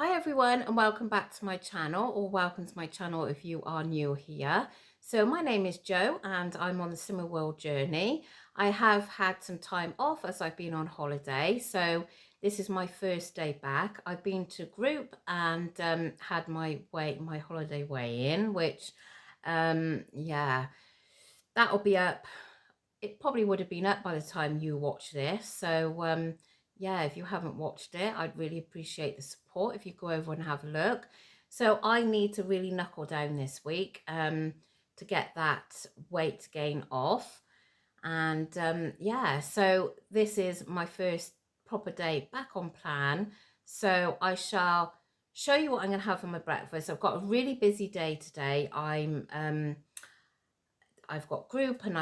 Hi everyone and welcome back to my channel, or welcome to my channel if you are new here. So my name is Jo and I'm on the Simmer World journey. I have had some time off as I've been on holiday, so this is my first day back. I've been to group and had my holiday weigh-in, which yeah, that'll be up. It probably would have been up by the time you watch this. So yeah, if you haven't watched it, I'd really appreciate the support if you go over and have a look. So I need to really knuckle down this week to get that weight gain off. And yeah, so this is my first proper day back on plan. So I shall show you what I'm going to have for my breakfast. I've got a really busy day today. I've got group and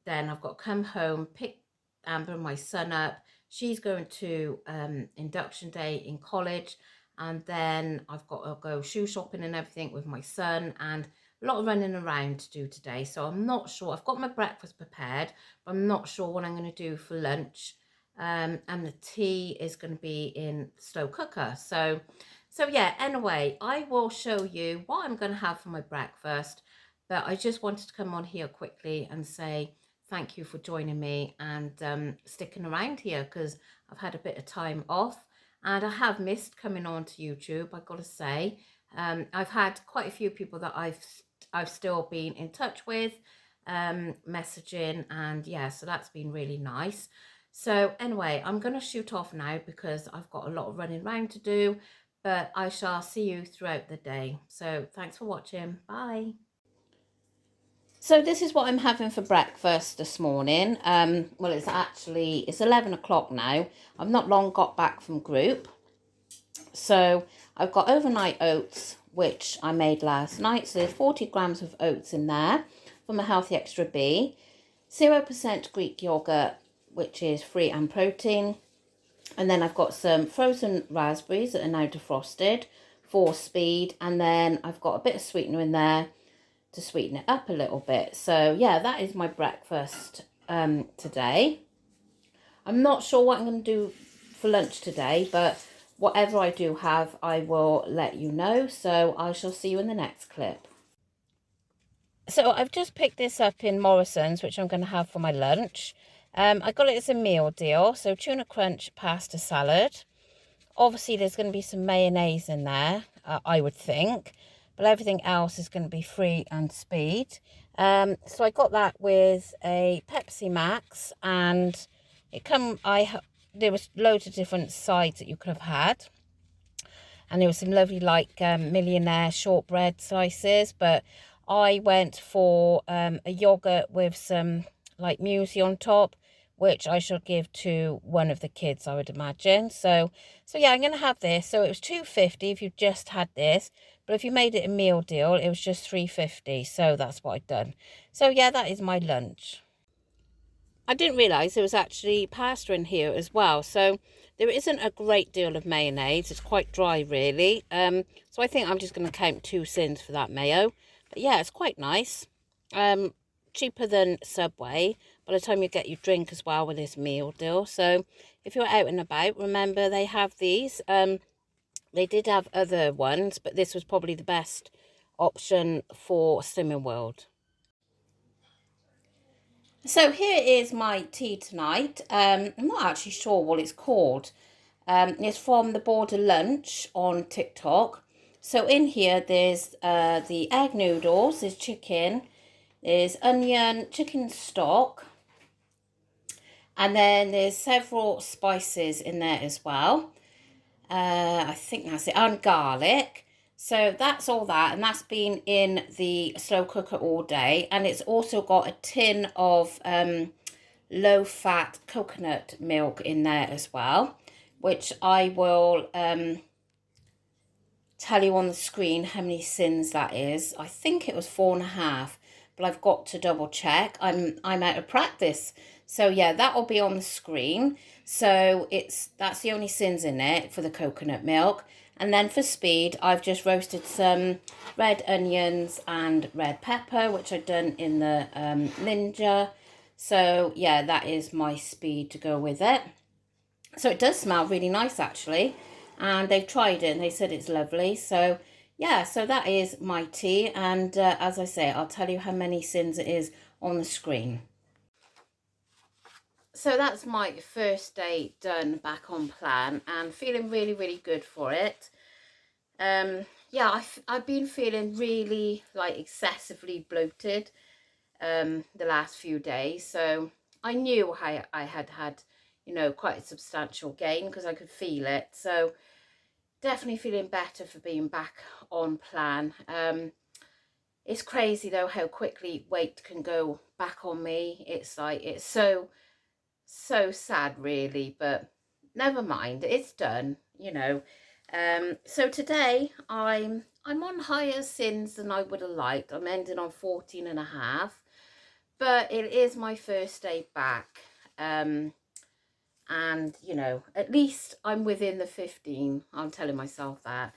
then I've got to come home, pick Amber, my son, up. She's going to induction day in college, and then I've got to go shoe shopping and everything with my son, and a lot of running around to do today. So I'm not sure. I've got my breakfast prepared, but I'm not sure what I'm going to do for lunch. And the tea is going to be in slow cooker. So yeah, anyway, I will show you what I'm going to have for my breakfast. But I just wanted to come on here quickly and say thank you for joining me and sticking around here, because I've had a bit of time off and I have missed coming on to YouTube, I've got to say. I've had quite a few people that I've still been in touch with, messaging, and yeah, so that's been really nice. So anyway, I'm going to shoot off now because I've got a lot of running around to do, but I shall see you throughout the day. So thanks for watching. Bye. So this is what I'm having for breakfast this morning. Well, it's 11 o'clock now. I've not long got back from group. So I've got overnight oats, which I made last night. So there's 40 grams of oats in there from a Healthy Extra B. 0% Greek yogurt, which is free and protein. And then I've got some frozen raspberries that are now defrosted for speed. And then I've got a bit of sweetener in there to sweeten it up a little bit. So yeah, that is my breakfast today. I'm not sure what I'm going to do for lunch today, but whatever I do have, I will let you know. So I shall see you in the next clip. So I've just picked this up in Morrison's, which I'm going to have for my lunch. I got it as a meal deal. So tuna crunch pasta salad. Obviously, there's going to be some mayonnaise in there, I would think. But everything else is going to be free and speed. So I got that with a Pepsi Max, and there was loads of different sides that you could have had. And there was some lovely millionaire shortbread slices, but I went for a yogurt with some like muesli on top, which I shall give to one of the kids, I would imagine. So yeah, I'm going to have this. So it was $2.50 if you just had this, but if you made it a meal deal, it was just $3.50. So that's what I'd done. So yeah, that is my lunch. I didn't realise there was actually pasta in here as well. So there isn't a great deal of mayonnaise. It's quite dry, really. So I think I'm just going to count 2 cents for that mayo. But yeah, it's quite nice. Cheaper than Subway by the time you get your drink as well with this meal deal. So if you're out and about, remember they have these. They did have other ones, but this was probably the best option for Slimming World. So here is my tea tonight. I'm not actually sure what it's called. It's from the Border Lunch on TikTok. So in here there's the egg noodles, there's chicken, there's onion, chicken stock, and then there's several spices in there as well. I think that's it, and garlic. So that's all that, and that's been in the slow cooker all day. And it's also got a tin of low-fat coconut milk in there as well, which I will tell you on the screen how many sins that is. I think it was 4.5, but I've got to double check. I'm out of practice. So yeah, that will be on the screen. So that's the only sins in it for the coconut milk. And then for speed, I've just roasted some red onions and red pepper, which I've done in the Ninja. So yeah, that is my speed to go with it. So it does smell really nice, actually. and they've tried it and they said it's lovely. So yeah, so that is my tea, and as I say, I'll tell you how many sins it is on the screen. So that's my first day done back on plan, and feeling really, really good for it. Yeah, I've been feeling really like excessively bloated the last few days, so I knew I had had, you know, quite a substantial gain because I could feel it. So definitely feeling better for being back on plan. It's crazy though how quickly weight can go back on me. It's like, it's so sad really, but never mind, it's done, you know. So today I'm on higher sins than I would have liked. I'm ending on 14 and a half, but it is my first day back. And you know, at least I'm within the 15. I'm telling myself that.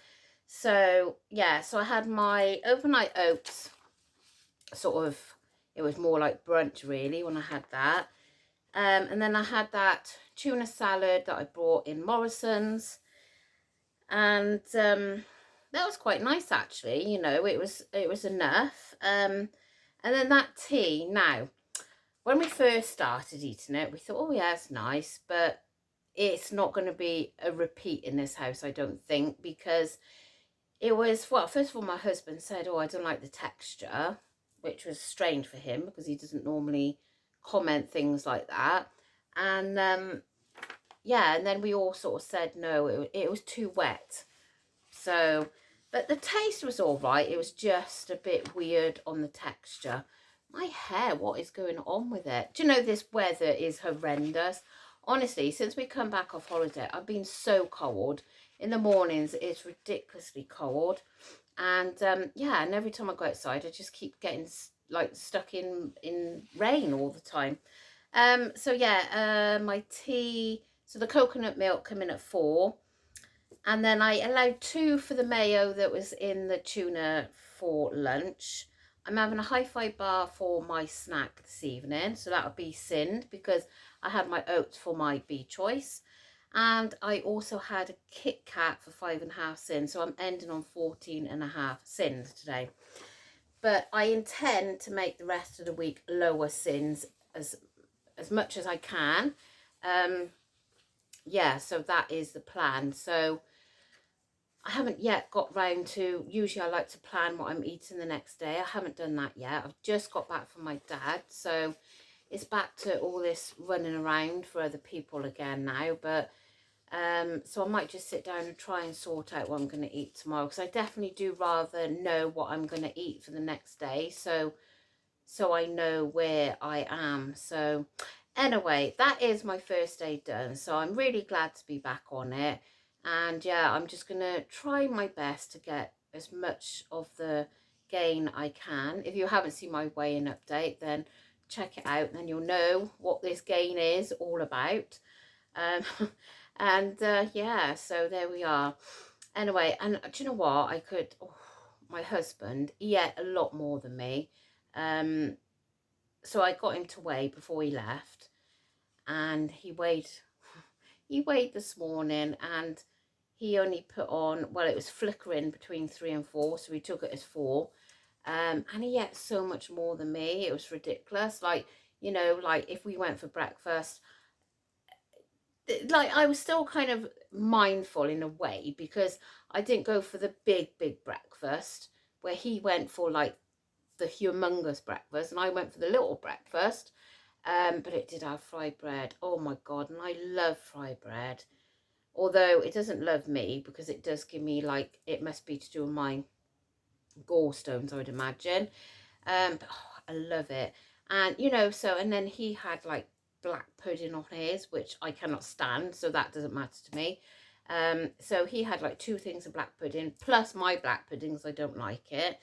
So yeah, so I had my overnight oats, sort of, it was more like brunch really when I had that. And then I had that tuna salad that I bought in Morrison's, and that was quite nice actually. You know, it was enough. And then that tea. Now, when we first started eating it, we thought, oh yeah, it's nice, but it's not going to be a repeat in this house, I don't think, because it was, well, first of all, my husband said, oh, I don't like the texture, which was strange for him because he doesn't normally comment things like that. And yeah, and then we all sort of said no, it was too wet. So, but the taste was all right. It was just a bit weird on the texture. My hair, what is going on with it? Do you know, this weather is horrendous? Honestly, since we come back off holiday, I've been so cold. In the mornings, it's ridiculously cold. And yeah, and every time I go outside, I just keep getting like stuck in rain all the time. So yeah, my tea, so the coconut milk come in at 4. And then I allowed 2 for the mayo that was in the tuna for lunch. I'm having a hi-fi bar for my snack this evening, so that'll be sinned because I had my oats for my B choice. And I also had a Kit Kat for 5.5 sins, so I'm ending on 14.5 sins today. But I intend to make the rest of the week lower sins as much as I can. Yeah, so that is the plan. So I haven't yet got round to, usually I like to plan what I'm eating the next day. I haven't done that yet. I've just got back from my dad, so it's back to all this running around for other people again now. But so I might just sit down and try and sort out what I'm going to eat tomorrow, because I definitely do rather know what I'm going to eat for the next day, so I know where I am. So anyway, that is my first day done, so I'm really glad to be back on it. And yeah, I'm just gonna try my best to get as much of the gain I can. If you haven't seen my weigh-in update, then check it out, then you'll know what this gain is all about. And yeah, so there we are. Anyway, and do you know what, my husband, he ate a lot more than me. So I got him to weigh before he left, and he weighed this morning, and he only put on, well, it was flickering between 3 and 4, so we took it as 4. And he ate so much more than me. It was ridiculous. Like, you know, like if we went for breakfast, like I was still kind of mindful in a way, because I didn't go for the big breakfast where he went for like the humongous breakfast, and I went for the little breakfast. But it did have fried bread. Oh my God, and I love fried bread. Although it doesn't love me, because it does give me, like, it must be to do with my gallstones, I would imagine. But oh, I love it. And, you know, so, and then he had like black pudding on his, which I cannot stand, so that doesn't matter to me. So he had like 2 things of black pudding, plus my black pudding, because I don't like it.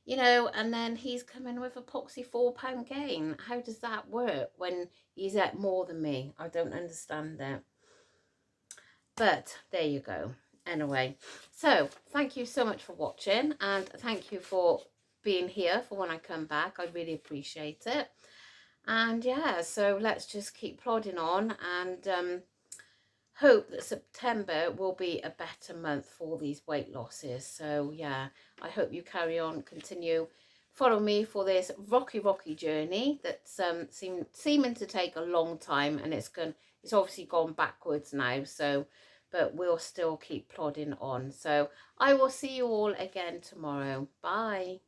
You know, and then he's coming with a poxy £4 gain. How does that work when he's at more than me? I don't understand that. But there you go. Anyway, so thank you so much for watching, and thank you for being here for when I come back. I really appreciate it. And yeah, so let's just keep plodding on, and hope that September will be a better month for these weight losses. So yeah, I hope you carry on, continue, follow me for this rocky journey that's seeming to take a long time, and it's obviously gone backwards now. So, but we'll still keep plodding on. So I will see you all again tomorrow. Bye.